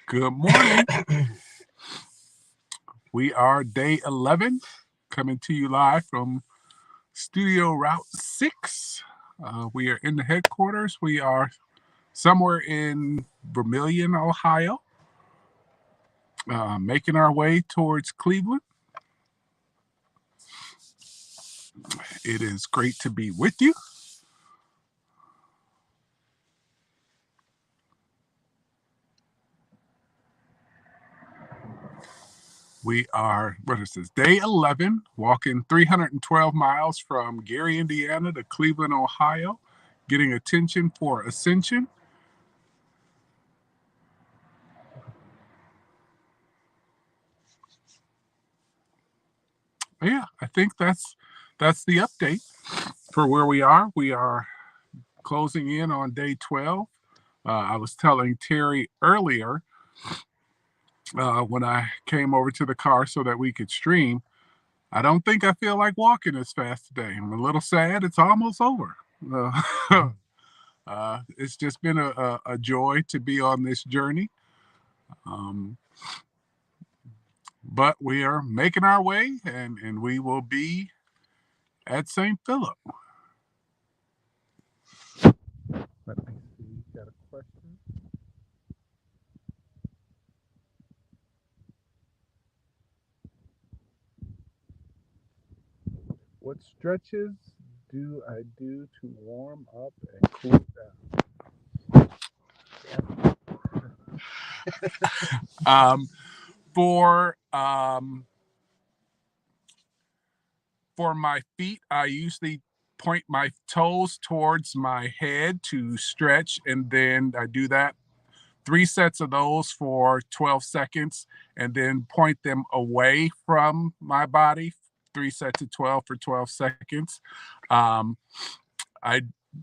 Good morning. We are day 11, coming to you live from Studio Route 6. We are in the headquarters. We are somewhere in Vermilion, Ohio, making our way towards Cleveland. It is great to be with you. We are, day 11, walking 312 miles from Gary, Indiana to Cleveland, Ohio, getting attention for Ascension. Yeah, I think that's the update for where we are. We are closing in on day 12. I was telling Terry earlier when I came over to the car so that we could stream, I don't think I feel like walking as fast today. I'm a little sad. It's almost over. It's just been a joy to be on this journey. But we are making our way, and we will be at St. Philip. Let me see. Got a question? What stretches do I do to warm up and cool down? For my feet, I usually point my toes towards my head to stretch, and then I do that 3 sets of those for 12 seconds, and then point them away from my body, 3 sets of 12 for 12 seconds. I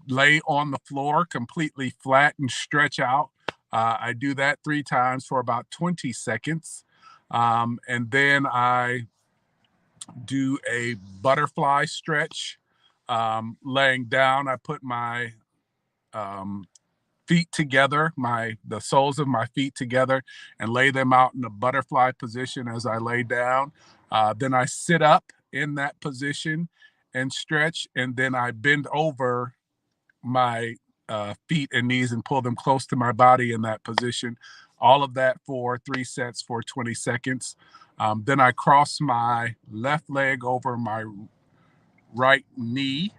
lay on the floor completely flat and stretch out. I do that 3 times for about 20 seconds. And then I do a butterfly stretch. Laying down, I put my feet together, the soles of my feet together, and lay them out in a butterfly position as I lay down. Then I sit up in that position and stretch, and then I bend over my feet and knees and pull them close to my body in that position. All of that for 3 sets for 20 seconds. Then I cross my left leg over my right knee.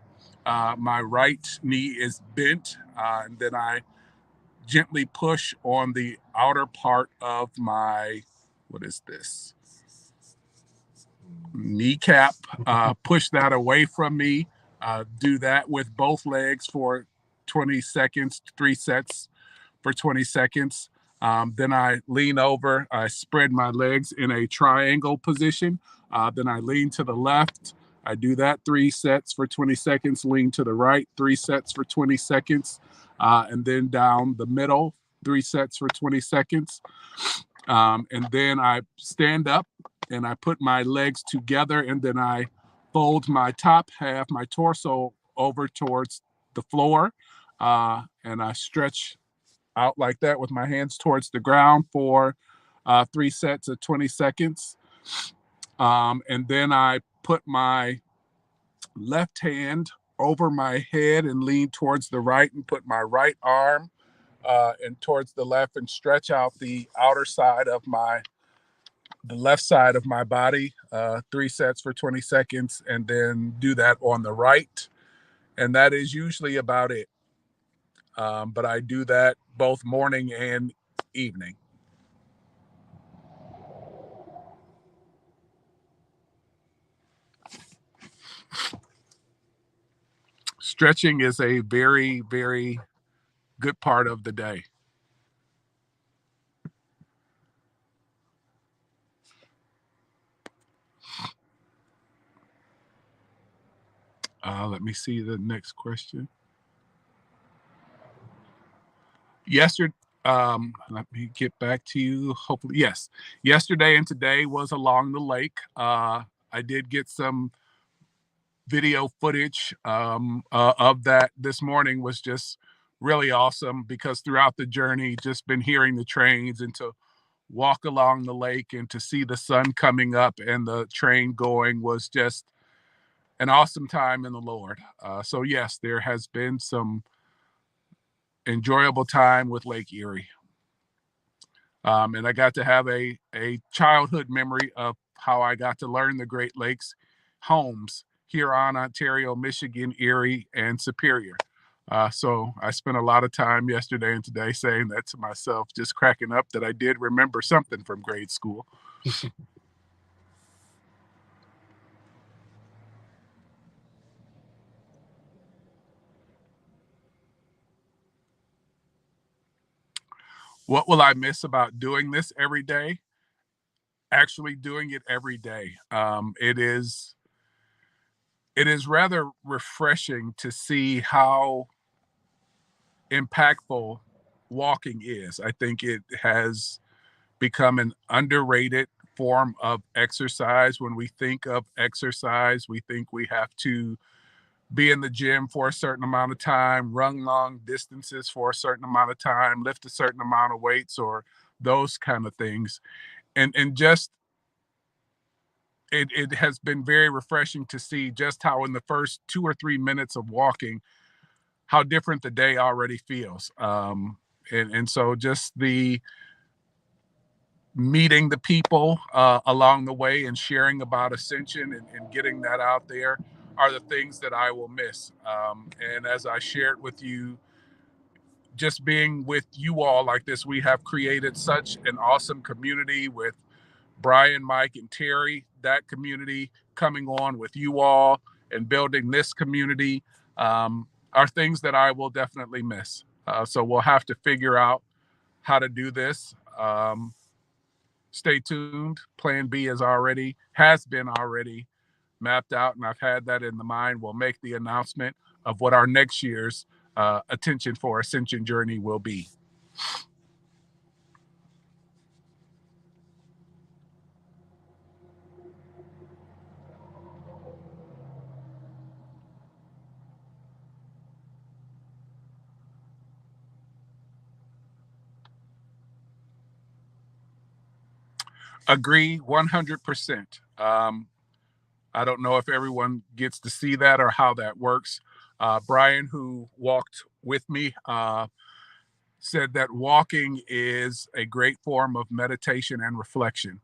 My right knee is bent, and then I gently push on the outer part of my, what is this? Kneecap. Push that away from me. Do that with both legs for 20 seconds, 3 sets for 20 seconds. Then I lean over, I spread my legs in a triangle position. Then I lean to the left. I do that 3 sets for 20 seconds, lean to the right, 3 sets for 20 seconds, and then down the middle, 3 sets for 20 seconds. And then I stand up and I put my legs together, and then I fold my top half, my torso, over towards the floor, and I stretch out like that with my hands towards the ground for 3 sets of 20 seconds. And then I put my left hand over my head and lean towards the right, and put my right arm and towards the left, and stretch out the outer side of the left side of my body, 3 sets for 20 seconds, and then do that on the right. And that is usually about it. But I do that both morning and evening. Stretching is a very, very good part of the day. Let me see the next question. Yesterday, let me get back to you. Hopefully, yes. Yesterday and today was along the lake. I did get some video footage of that. This morning was just really awesome, because throughout the journey, just been hearing the trains, and to walk along the lake and to see the sun coming up and the train going was just an awesome time in the Lord. So yes, there has been some enjoyable time with Lake Erie. And I got to have a childhood memory of how I got to learn the Great Lakes homes here on Ontario, Michigan, Erie, and Superior. So I spent a lot of time yesterday and today saying that to myself, just cracking up that I did remember something from grade school. What will I miss about doing this every day? Actually doing it every day. It is rather refreshing to see how impactful walking is. I think it has become an underrated form of exercise. When we think of exercise, we think we have to be in the gym for a certain amount of time, run long distances for a certain amount of time, lift a certain amount of weights, or those kind of things. And just it has been very refreshing to see just how in the first 2 or 3 minutes of walking, how different the day already feels. And so just the meeting the people along the way and sharing about Ascension and getting that out there are the things that I will miss. And as I shared with you, just being with you all like this, we have created such an awesome community with Brian, Mike, and Terry, that community coming on with you all and building this community are things that I will definitely miss. So we'll have to figure out how to do this. Stay tuned. Plan B has been already mapped out, and I've had that in the mind. We'll make the announcement of what our next year's Attention for Ascension journey will be. Agree 100%. I don't know if everyone gets to see that or how that works. Brian, who walked with me, said that walking is a great form of meditation and reflection.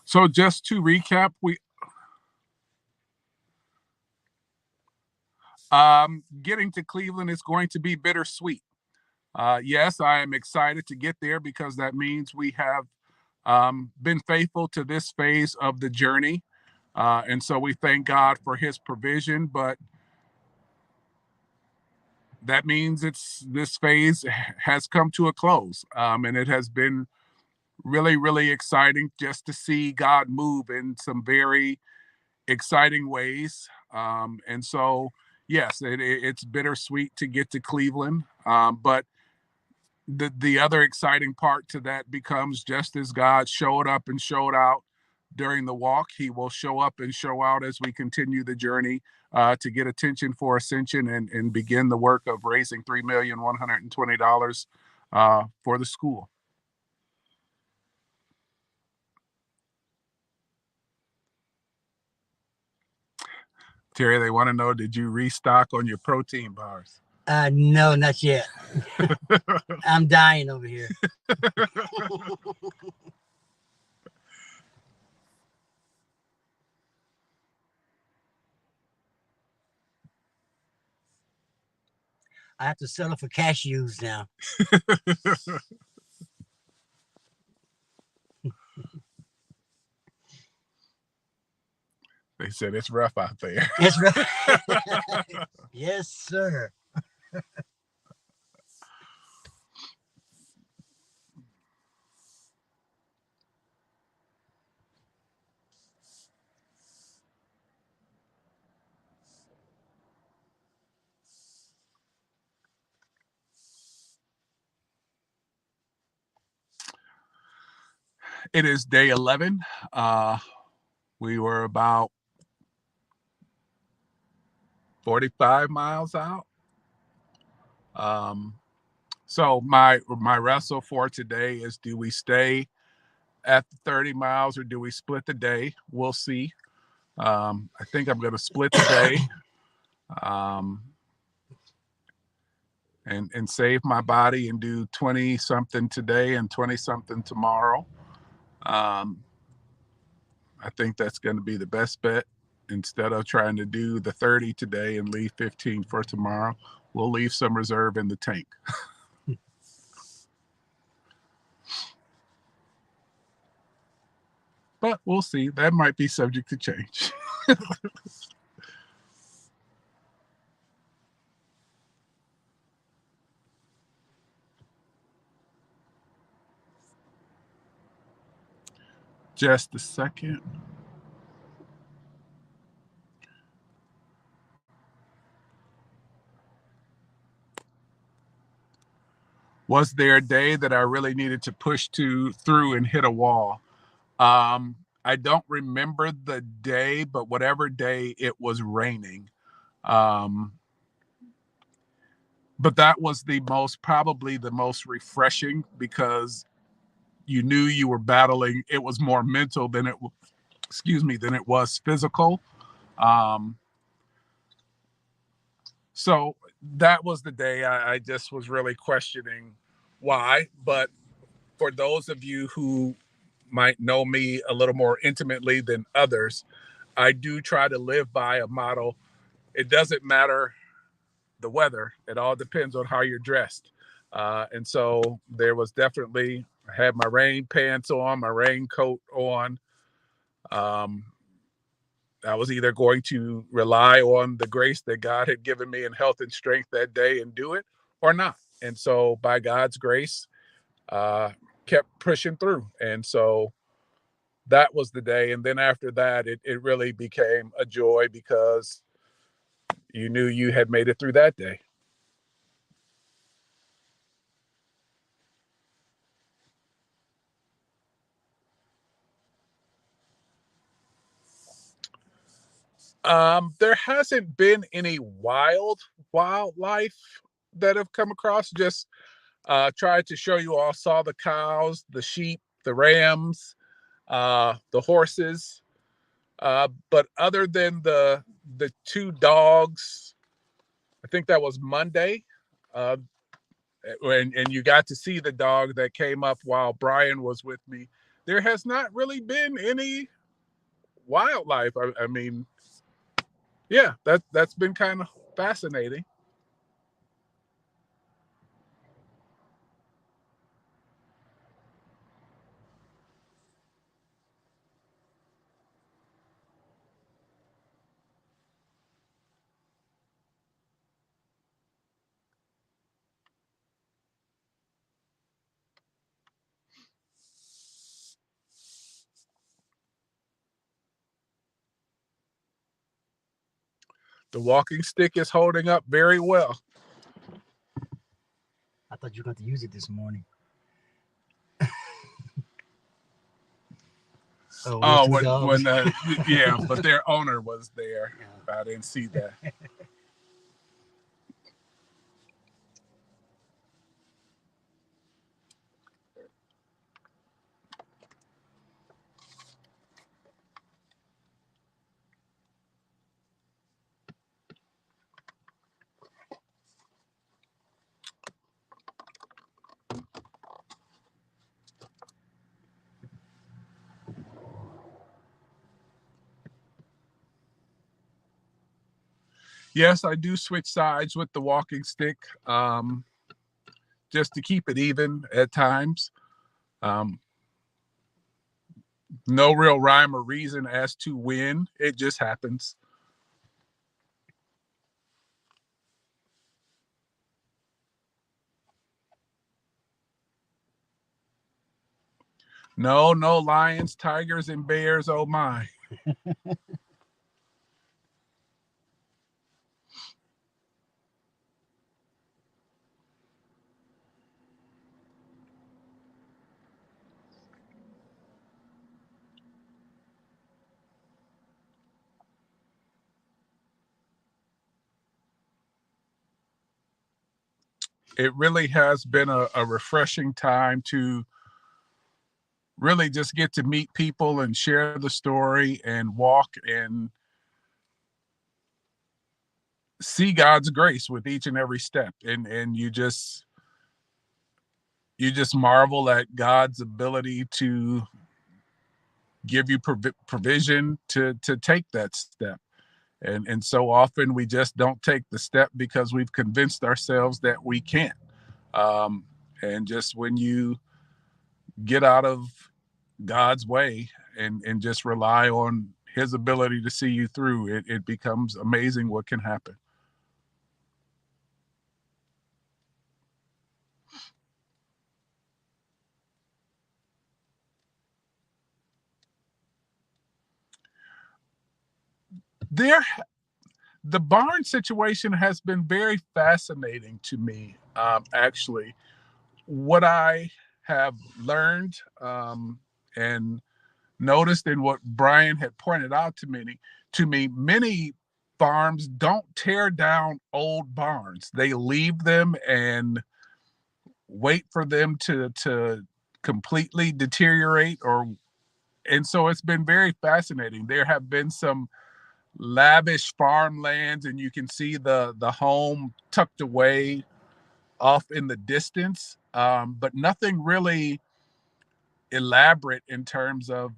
So just to recap, we getting to Cleveland is going to be bittersweet. Yes, I am excited to get there because that means we have been faithful to this phase of the journey. And so we thank God for his provision, but that means this phase has come to a close. And it has been really, really exciting just to see God move in some very exciting ways. And so, yes, it's bittersweet to get to Cleveland. But the other exciting part to that becomes just as God showed up and showed out during the walk, he will show up and show out as we continue the journey to get Attention for Ascension and begin the work of raising $3,120 for the school. Terry, they want to know, did you restock on your protein bars? No, not yet. I'm dying over here. I have to settle for cashews now. They said it's rough out there. It's right. Yes, sir. It is day 11. We were about 45 miles out. So my wrestle for today is, do we stay at the 30 miles or do we split the day? We'll see. I think I'm going to split the day and save my body and do 20 something today and 20 something tomorrow. I think that's going to be the best bet. Instead of trying to do the 30 today and leave 15 for tomorrow, we'll leave some reserve in the tank. But we'll see. That might be subject to change. Just a second. Was there a day that I really needed to push through and hit a wall? I don't remember the day, but whatever day, it was raining. But that was probably the most refreshing, because you knew you were battling. It was more mental than it was physical. So that was the day I just was really questioning why. But for those of you who might know me a little more intimately than others, I do try to live by a motto. It doesn't matter the weather. It all depends on how you're dressed. And so there was definitely, I had my rain pants on, my raincoat on. I was either going to rely on the grace that God had given me in health and strength that day and do it, or not. And so by God's grace, kept pushing through. And so that was the day. And then after that, it really became a joy, because you knew you had made it through that day. There hasn't been any wildlife that have come across. Just tried to show you all, saw the cows, the sheep, the rams, the horses. But other than the two dogs, I think that was Monday. Uh, and you got to see the dog that came up while Brian was with me. There has not really been any wildlife. I mean, yeah, that's been kind of fascinating. The walking stick is holding up very well. I thought you were going to use it this morning. Oh, when yeah, but their owner was there. I didn't see that. Yes, I do switch sides with the walking stick, just to keep it even at times. Um, No real rhyme or reason as to when. It just happens. No lions, tigers, and bears. Oh my. It really has been a refreshing time to really just get to meet people and share the story and walk and see God's grace with each and every step. And you just marvel at God's ability to give you provision to take that step. And so often we just don't take the step because we've convinced ourselves that we can't. And just when you get out of God's way and just rely on his ability to see you through, it becomes amazing what can happen. The barn situation has been very fascinating to me. Actually, what I have learned and noticed, and what Brian had pointed out to me, many farms don't tear down old barns. They leave them and wait for them to completely deteriorate, and so it's been very fascinating. There have been some lavish farmlands, and you can see the home tucked away off in the distance, but nothing really elaborate in terms of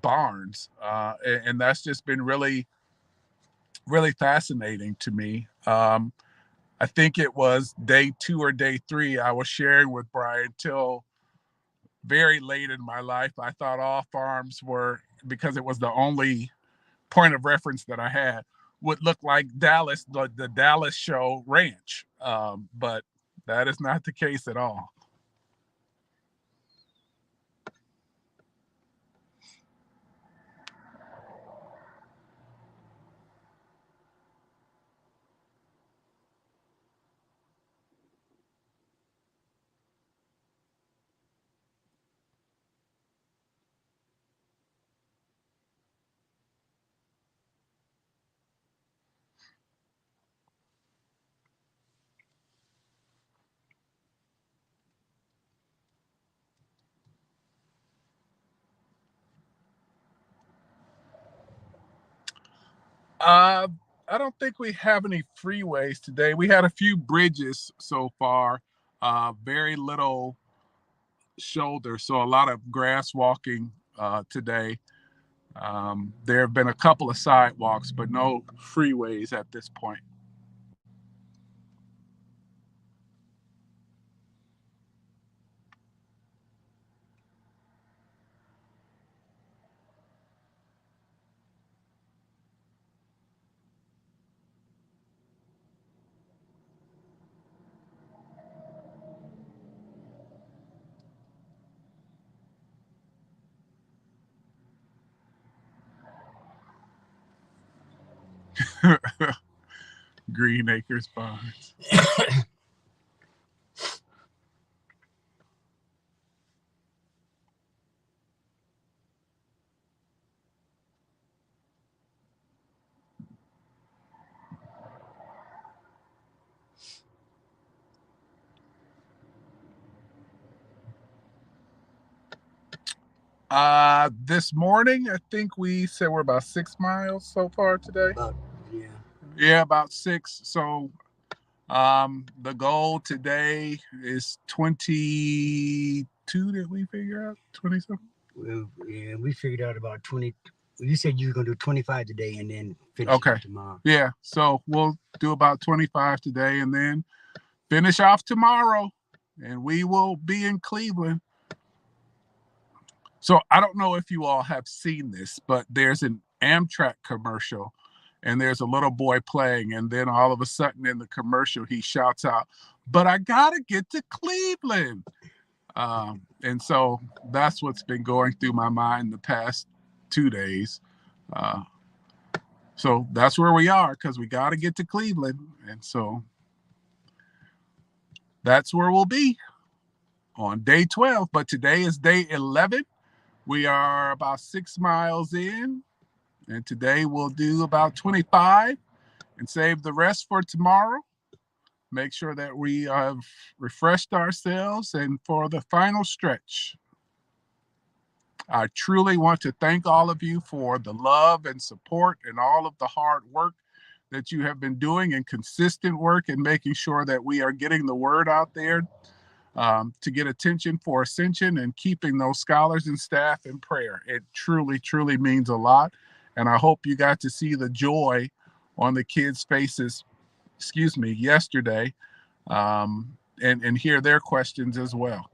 barns, and that's just been really fascinating to me. I think it was day 2 or day 3 I was sharing with Brian till very late in my life. I thought all farms were, because it was the only point of reference that I had, would look like Dallas, the Dallas show ranch. But that is not the case at all. Uh, I don't think we have any freeways today. We had a few bridges so far, very little shoulder, so a lot of grass walking today. There have been a couple of sidewalks, but no freeways at this point. Green Acres Barns. This morning, I think we said we're about 6 miles so far today. Yeah, about 6. So the goal today is 22. Did we figure out 20 something? Well, yeah, we figured out about 20. You said you were gonna do 25 today and then finish off tomorrow. Yeah, so we'll do about 25 today and then finish off tomorrow, and we will be in Cleveland. So I don't know if you all have seen this, but there's an Amtrak commercial and there's a little boy playing. And then all of a sudden in the commercial, he shouts out, "But I got to get to Cleveland." And so that's what's been going through my mind the past 2 days. Uh, so that's where we are, because we got to get to Cleveland. And so that's where we'll be on day 12. But today is day 11. We are about 6 miles in. And today we'll do about 25 and save the rest for tomorrow. Make sure that we have refreshed ourselves and for the final stretch. I truly want to thank all of you for the love and support and all of the hard work that you have been doing, and consistent work and making sure that we are getting the word out there to get attention for Ascension and keeping those scholars and staff in prayer. It truly, truly means a lot. And I hope you got to see the joy on the kids' faces, yesterday, and hear their questions as well.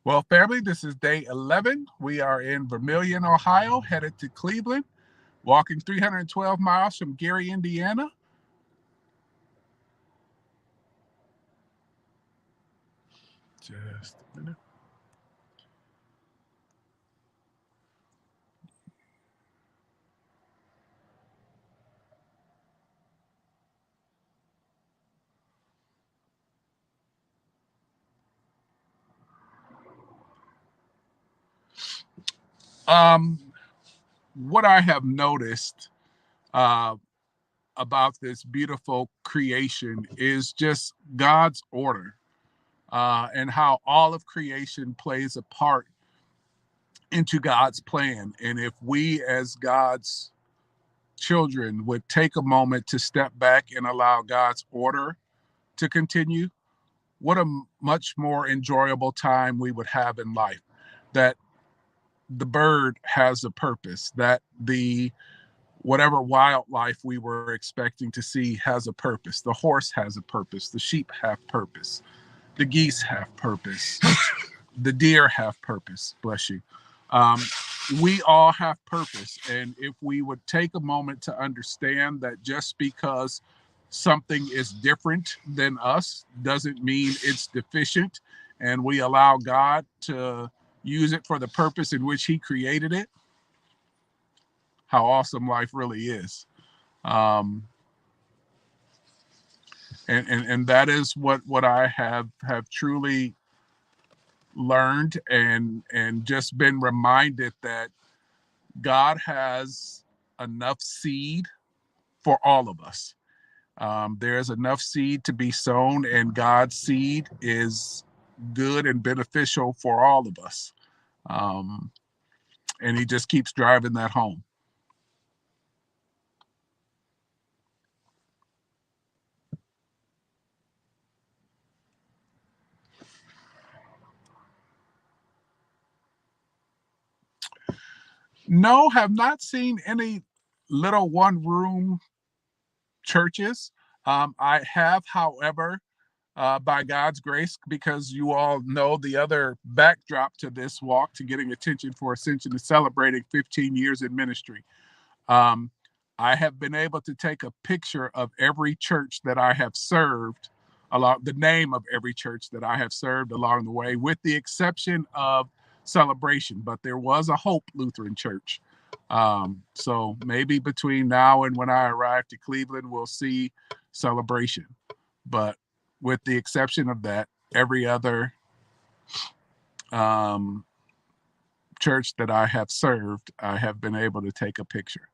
Well, family, this is day 11. We are in Vermilion, Ohio, headed to Cleveland, walking 312 miles from Gary, Indiana. Just a minute. What I have noticed uh, about this beautiful creation is just God's order, and how all of creation plays a part into God's plan. And if we, as God's children, would take a moment to step back and allow God's order to continue, what a much more enjoyable time we would have in life. That the bird has a purpose, that the whatever wildlife we were expecting to see has a purpose. The horse has a purpose. The sheep have purpose. The geese have purpose. The deer have purpose. Bless you. Um, we all have purpose. And if we would take a moment to understand that just because something is different than us doesn't mean it's deficient, and we allow God to use it for the purpose in which He created it, how awesome life really is. Um, and that is what I have truly learned, and just been reminded that God has enough seed for all of us. There's enough seed to be sown, and God's seed is good and beneficial for all of us. Um, and He just keeps driving that home. No, have not seen any little one room churches. I have, however, by God's grace, because you all know the other backdrop to this walk to getting attention for Ascension is celebrating 15 years in ministry. Um, I have been able to take a picture of every church that I have served, along the name of every church that I have served along the way, with the exception of Celebration. But there was a Hope Lutheran Church. So maybe between now and when I arrive to Cleveland, we'll see Celebration. But with the exception of that, every other um, church that I have served, I have been able to take a picture.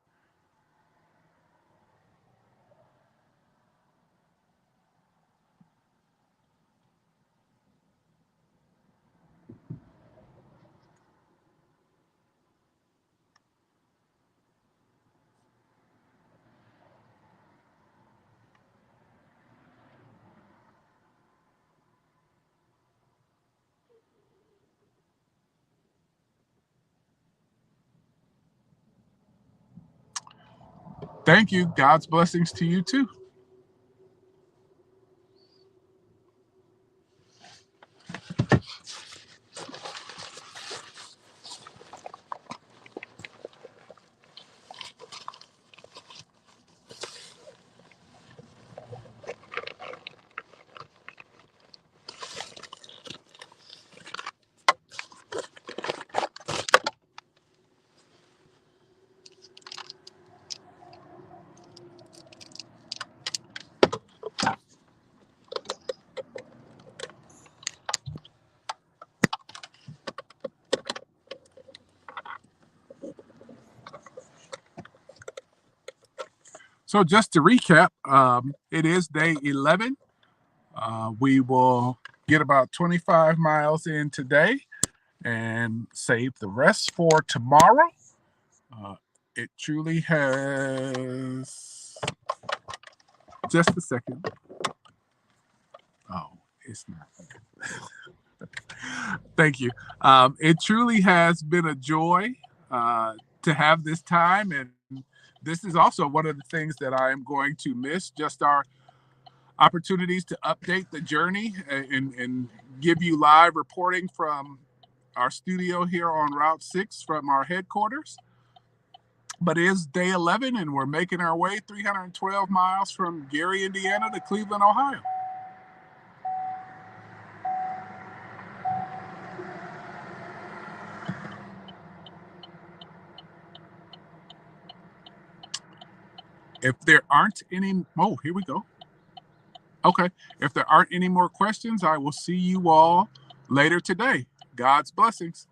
Thank you. God's blessings to you too. So just to recap, it is day 11. We will get about 25 miles in today and save the rest for tomorrow. It truly has, just a second. Oh, it's not. Thank you. It truly has been a joy to have this time. And this is also one of the things that I am going to miss, just our opportunities to update the journey and give you live reporting from our studio here on Route 6 from our headquarters. But it is day 11 and we're making our way 312 miles from Gary, Indiana to Cleveland, Ohio. If there aren't any, oh, here we go. Okay. If there aren't any more questions, I will see you all later today. God's blessings.